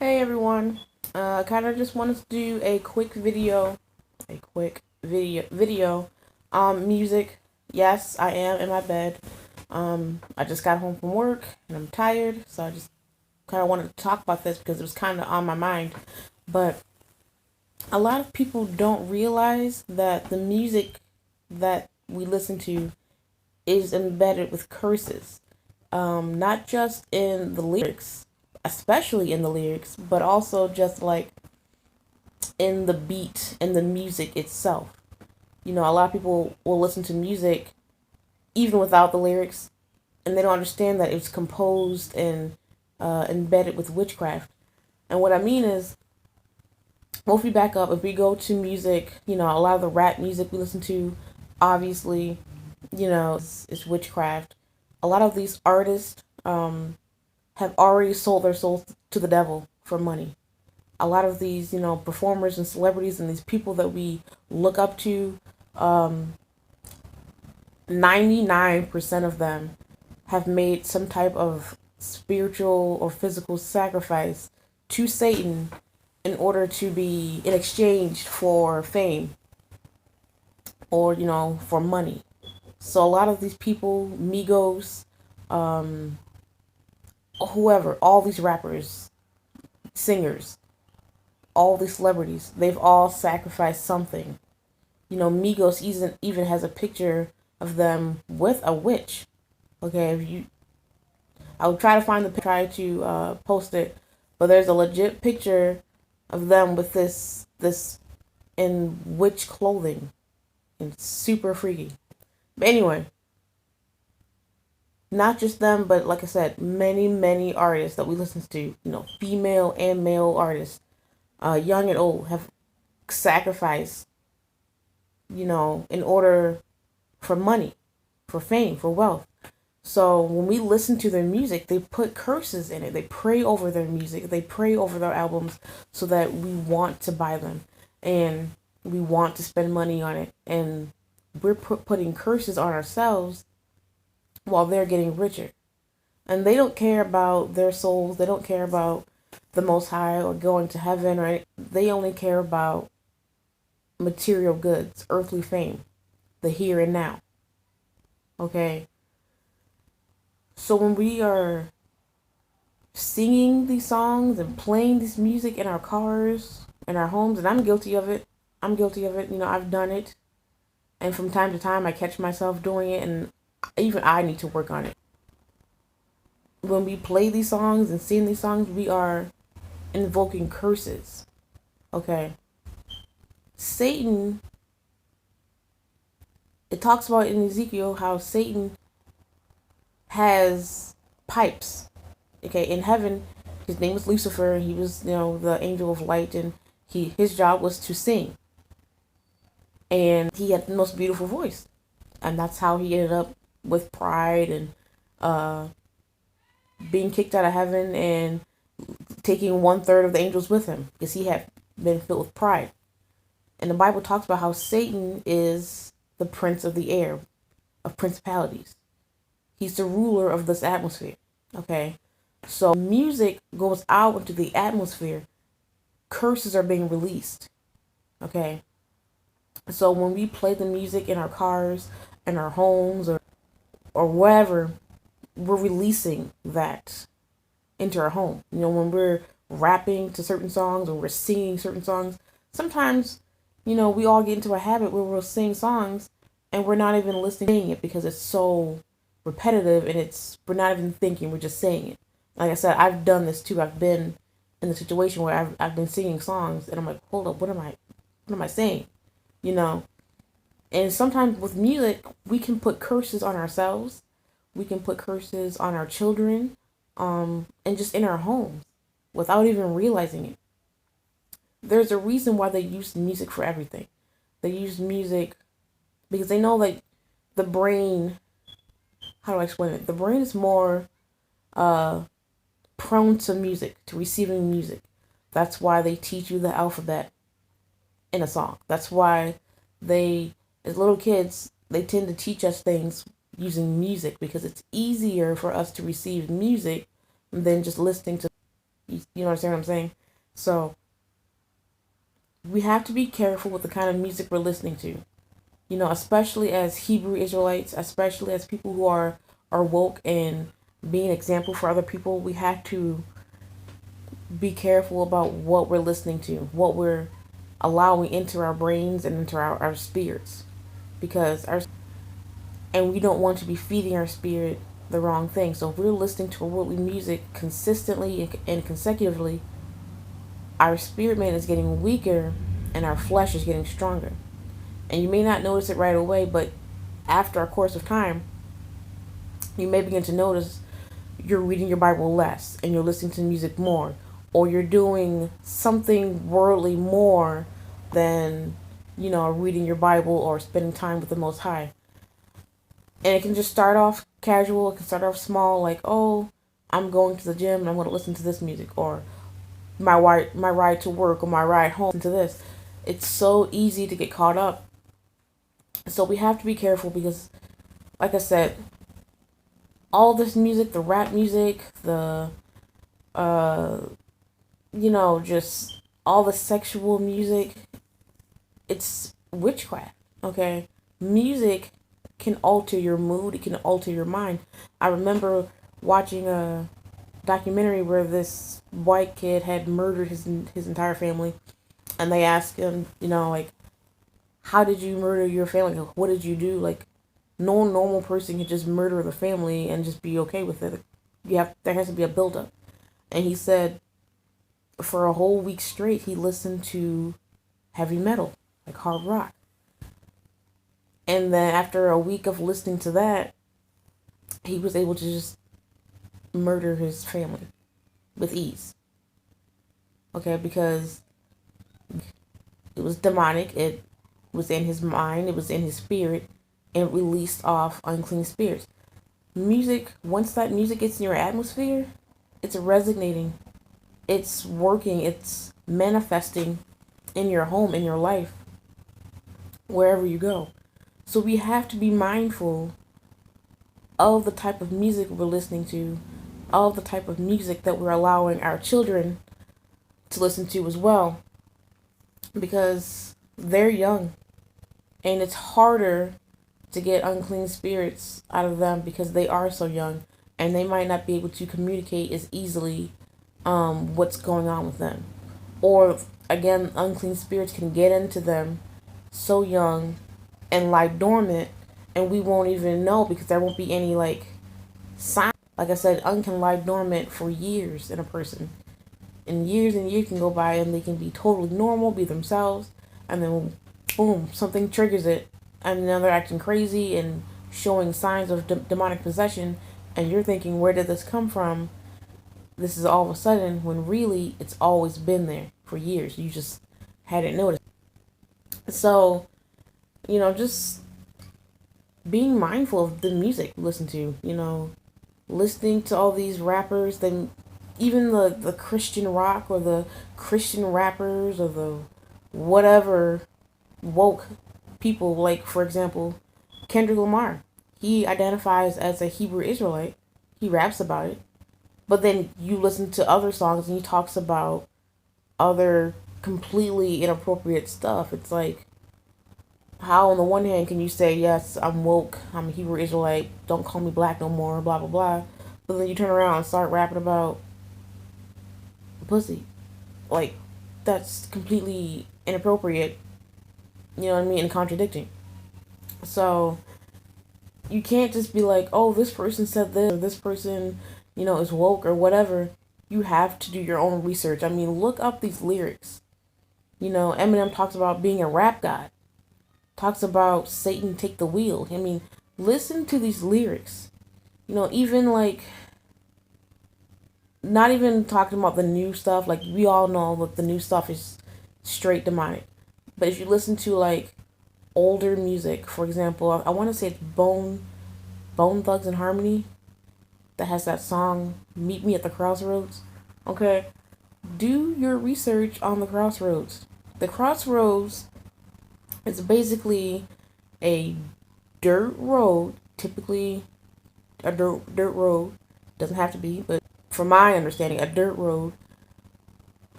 Hey everyone, kind of just wanted to do a quick video, music. Yes, I am in my bed. I just got home from work and I'm tired, so I just kind of wanted to talk about this because it was kind of on my mind. But a lot of people don't realize that the music that we listen to is embedded with curses, not just in the lyrics, especially in the lyrics, but also just like in the beat and the music itself. You know, a lot of people will listen to music even without the lyrics, and they don't understand that it's composed and embedded with witchcraft. And what I mean is, well, if we back up, if we go to music, you know, a lot of the rap music we listen to, obviously, it's witchcraft. A lot of these artists have already sold their souls to the devil for money. A lot of these, performers and celebrities and these people that we look up to, 99% of them have made some type of spiritual or physical sacrifice to Satan in order to be in exchange for fame or, for money. So a lot of these people, Migos, um, whoever, all these rappers, singers, all these celebrities, they've all sacrificed something. You know, Migos even has a picture of them with a witch. Okay, if you, I will try to find try to post it, but there's a legit picture of them with this in witch clothing, and it's super freaky. But anyway, not just them, but like I said, many artists that we listen to, female and male artists, young and old, have sacrificed, in order for money, for fame, for wealth. So when we listen to their music, they put curses in it. They pray over their music. They pray over their albums so that we want to buy them and we want to spend money on it. And we're putting curses on ourselves while they're getting richer. And they don't care about their souls. They don't care about the Most High or going to heaven, right? They only care about material goods, earthly fame, the here and now. Okay? So when we are singing these songs and playing this music in our cars, in our homes, and I'm guilty of it. I'm guilty of it. I've done it. And from time to time, I catch myself doing it, and even I need to work on it. When we play these songs and sing these songs, we are invoking curses. Okay? Satan, it talks about in Ezekiel how Satan has pipes. Okay, in heaven, his name was Lucifer. He was, the angel of light, and his job was to sing. And he had the most beautiful voice. And that's how he ended up with pride and being kicked out of heaven and taking 1/3 of the angels with him because he had been filled with pride. And the Bible talks about how Satan is the prince of the air, of principalities. He's the ruler of this atmosphere. Okay? So music goes out into the atmosphere. Curses are being released. Okay? So when we play the music in our cars, in our homes, or wherever, we're releasing that into our home. When we're rapping to certain songs or we're singing certain songs, sometimes, we all get into a habit where we'll sing songs and we're not even listening to it because it's so repetitive and we're not even thinking, we're just saying it. Like I said, I've done this too. I've been in the situation where I've been singing songs and I'm like, hold up, what am I saying? And sometimes with music, we can put curses on ourselves. We can put curses on our children, and just in our homes without even realizing it. There's a reason why they use music for everything. They use music because they know, like, the brain, how do I explain it? The brain is more prone to music, to receiving music. That's why they teach you the alphabet in a song. That's why as little kids, they tend to teach us things using music because it's easier for us to receive music than just listening to. You understand what I'm saying? So we have to be careful with the kind of music we're listening to. Especially as Hebrew Israelites, especially as people who are woke and being an example for other people, we have to be careful about what we're listening to, what we're allowing into our brains and into our spirits. Because and we don't want to be feeding our spirit the wrong thing. So if we're listening to worldly music consistently and consecutively, our spirit man is getting weaker and our flesh is getting stronger. And you may not notice it right away, but after a course of time, you may begin to notice you're reading your Bible less and you're listening to music more, or you're doing something worldly more than, reading your Bible or spending time with the Most High. And it can just start off casual, it can start off small, like, oh, I'm going to the gym and I'm going to listen to this music, or my ride to work or my ride home to this. It's so easy to get caught up. So we have to be careful because, like I said, all this music, the rap music, the just all the sexual music, it's witchcraft. Okay, music can alter your mood. It can alter your mind. I remember watching a documentary where this white kid had murdered his entire family, and they asked him, like, how did you murder your family? Like, what did you do? Like, no normal person can just murder the family and just be okay with it. There has to be a buildup. And he said for a whole week straight he listened to heavy metal, like hard rock. And then after a week of listening to that, he was able to just murder his family with ease. Okay, because it was demonic, it was in his mind, it was in his spirit, and it released off unclean spirits. Music, once that music gets in your atmosphere, it's resonating, it's working, it's manifesting in your home, in your life, wherever you go. So we have to be mindful of the type of music we're listening to, of the type of music that we're allowing our children to listen to as well, because they're young and it's harder to get unclean spirits out of them because they are so young and they might not be able to communicate as easily what's going on with them. Or again, unclean spirits can get into them so young and lie dormant, and we won't even know because there won't be any like sign. Like I said, can lie dormant for years in a person, and years can go by, and they can be totally normal, be themselves, and then boom, something triggers it, and now they're acting crazy and showing signs of demonic possession, and you're thinking, where did this come from? This is all of a sudden, when really it's always been there for years. You just hadn't noticed. So, just being mindful of the music you listen to, listening to all these rappers, then even the Christian rock or the Christian rappers or the whatever woke people, like, for example, Kendrick Lamar. He identifies as a Hebrew Israelite. He raps about it. But then you listen to other songs and he talks about other completely inappropriate stuff. It's like, how on the one hand can you say, yes, I'm woke, I'm a Hebrew Israelite, don't call me black no more, blah, blah, blah. But then you turn around and start rapping about pussy. Like, that's completely inappropriate, you know what I mean, and contradicting. So, you can't just be like, oh, this person said this, or this person, is woke or whatever. You have to do your own research. I mean, look up these lyrics. Eminem talks about being a rap god. Talks about Satan take the wheel. I mean, listen to these lyrics. Even like, not even talking about the new stuff. Like, we all know that the new stuff is straight demonic. But if you listen to like older music, for example, I want to say it's Bone Thugs and Harmony that has that song "Meet Me at the Crossroads." Okay, do your research on the Crossroads. The Crossroads is basically a dirt road, typically a dirt road, doesn't have to be, but from my understanding, a dirt road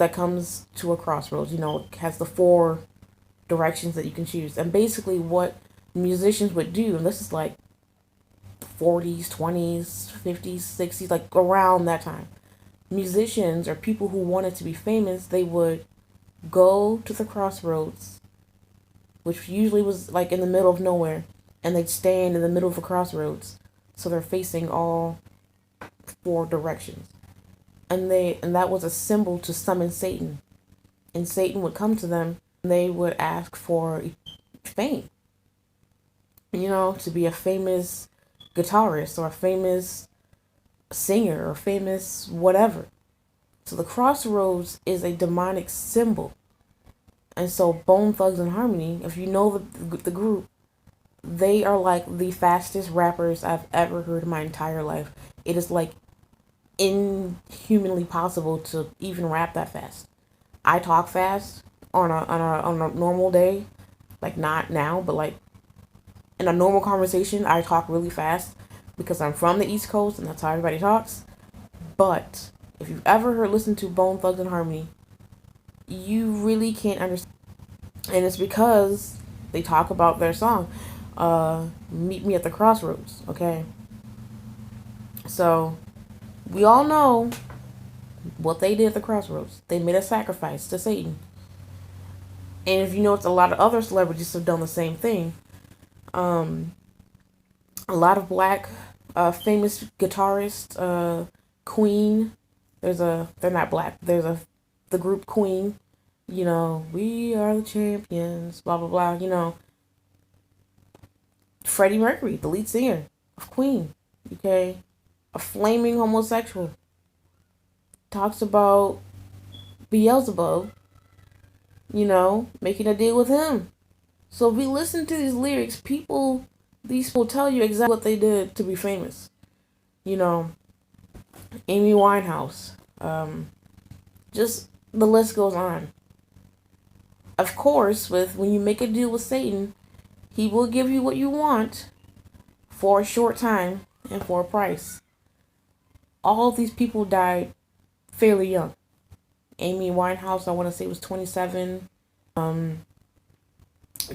that comes to a crossroads. It has the four directions that you can choose. And basically, what musicians would do, and this is like 40s, 20s, 50s, 60s, like around that time, musicians or people who wanted to be famous, they would go to the crossroads, which usually was like in the middle of nowhere, and they'd stand in the middle of the crossroads, so they're facing all four directions. And that was a symbol to summon Satan. And Satan would come to them, and they would ask for fame. To be a famous guitarist or a famous singer or famous whatever. So the crossroads is a demonic symbol. And so Bone Thugs and Harmony, if you know the group, they are like the fastest rappers I've ever heard in my entire life. It is like inhumanly possible to even rap that fast. I talk fast on a normal day, like not now, but like in a normal conversation, I talk really fast because I'm from the East Coast and that's how everybody talks. But if you've ever listened to Bone Thugs and Harmony, you really can't understand. And it's because they talk about their song, Meet Me at the Crossroads, okay? So, we all know what they did at the crossroads. They made a sacrifice to Satan. And if you notice, a lot of other celebrities have done the same thing. A lot of black famous guitarists, Queen. They're not black. The group Queen. We are the champions. Blah blah blah. Freddie Mercury, the lead singer of Queen. Okay, a flaming homosexual. Talks about Beelzebub. Making a deal with him. So if we listen to these lyrics, these people tell you exactly what they did to be famous. Amy Winehouse. Just the list goes on. Of course, when you make a deal with Satan, he will give you what you want for a short time and for a price. All of these people died fairly young. Amy Winehouse, I want to say, was 27.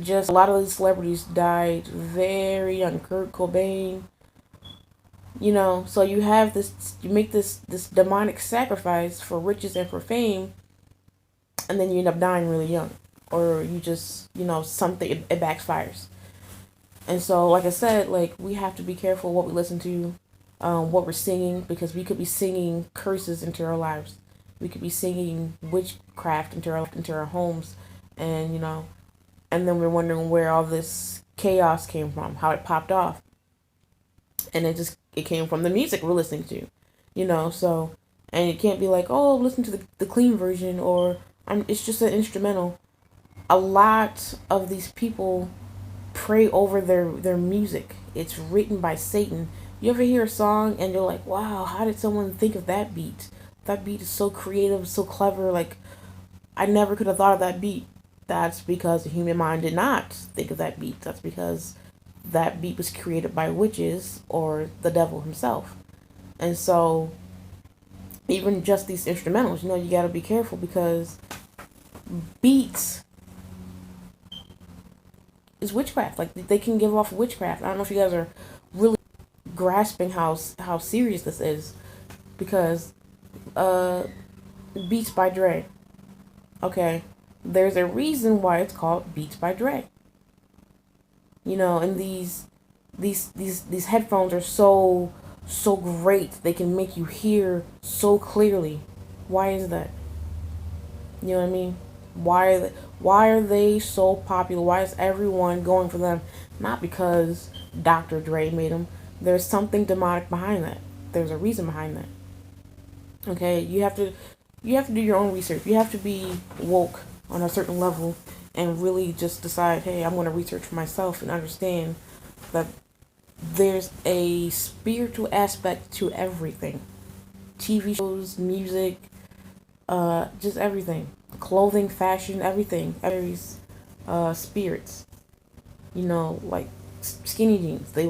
Just a lot of these celebrities died very young. Kurt Cobain. So you have you make this demonic sacrifice for riches and for fame, and then you end up dying really young. Or you just, something, it backfires. And so, like I said, like, we have to be careful what we listen to, what we're singing, because we could be singing curses into our lives. We could be singing witchcraft into our homes, and and then we're wondering where all this chaos came from, how it popped off, and it came from the music we're listening to, so, and it can't be like, oh, listen to the clean version, or it's just an instrumental. A lot of these people pray over their music. It's written by Satan. You ever hear a song and you're like, wow, how did someone think of that beat? That beat is so creative, so clever. Like, I never could have thought of that beat. That's because the human mind did not think of that beat. That's because that beat was created by witches or the devil himself. And so, even just these instrumentals, you got to be careful, because beats is witchcraft. Like, they can give off witchcraft. I don't know if you guys are really grasping how serious this is, because Beats by Dre. Okay, there's a reason why it's called Beats by Dre. And these headphones are so great. They can make you hear so clearly. Why is that? You know what I mean? Why are they so popular? Why is everyone going for them? Not because Dr. Dre made them. There's something demonic behind that. There's a reason behind that. Okay, you have to do your own research. You have to be woke on a certain level and really just decide, hey, I'm going to research for myself and understand that there's a spiritual aspect to everything. TV shows, music, just everything. Clothing, fashion, everything. Everybody's spirits. Like skinny jeans. They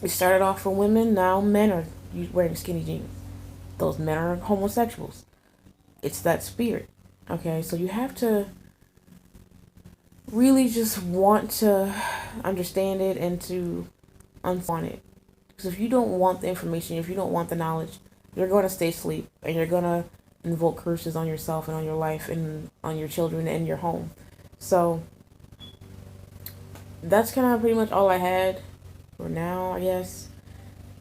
started off for women, now men are wearing skinny jeans. Those men are homosexuals. it's that spirit. Okay, so you have to really just want to understand it and to unwant it. Because if you don't want the information, if you don't want the knowledge, you're going to stay asleep and you're going to invoke curses on yourself and on your life and on your children and your home. So that's kind of pretty much all I had for now, I guess.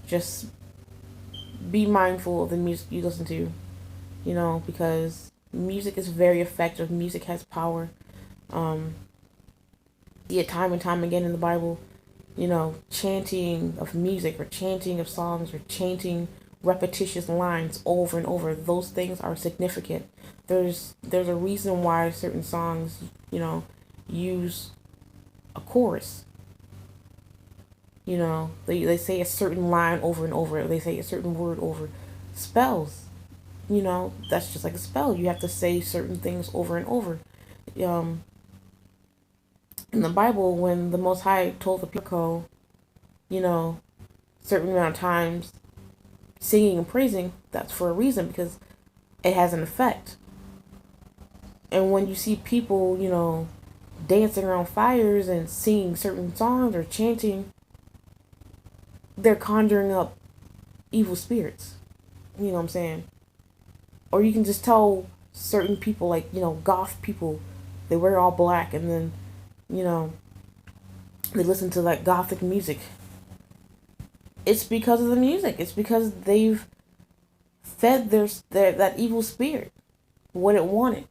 Just be mindful of the music you listen to, because music is very effective. Music has power. See it time and time again in the Bible, chanting of music or chanting of songs or chanting repetitious lines over and over. Those things are significant. There's a reason why certain songs, use a chorus. They say a certain line over and over. They say a certain word over. Spells, that's just like a spell. You have to say certain things over and over. In the Bible, when the Most High told the people, certain amount of times singing and praising, that's for a reason, because it has an effect. And when you see people, dancing around fires and singing certain songs or chanting, they're conjuring up evil spirits. You know what I'm saying? Or you can just tell certain people, like, goth people, they wear all black and then, they listen to like gothic music. It's because of the music. It's because they've fed their that evil spirit what it wanted.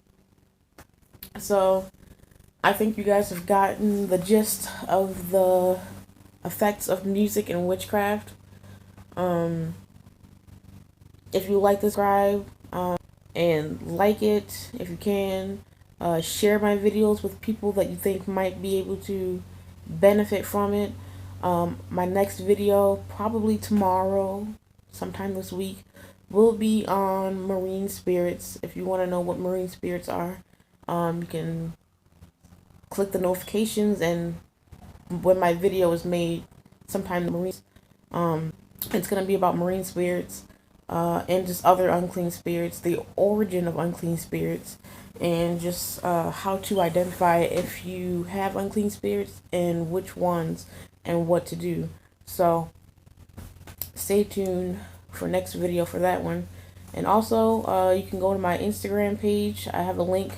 So I think you guys have gotten the gist of the effects of music and witchcraft. If you like this, subscribe and like it if you can. Share my videos with people that you think might be able to benefit from it. My next video, probably tomorrow, sometime this week, will be on marine spirits. If you want to know what marine spirits are, you can click the notifications, and when my video is made, sometime the marines, it's going to be about marine spirits, and just other unclean spirits, the origin of unclean spirits, and just how to identify if you have unclean spirits and which ones and what to do. So stay tuned for next video for that one. And also you can go to my Instagram page. I have a link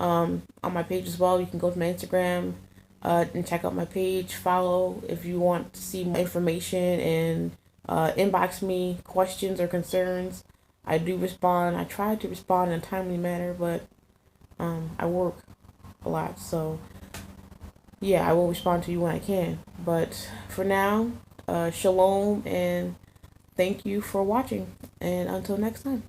on my page as well. You can go to my Instagram and check out my page. Follow if you want to see more information, and inbox me questions or concerns. I do respond. I try to respond in a timely manner, but I work a lot, so yeah, I will respond to you when I can. But for now, shalom, and thank you for watching, and until next time.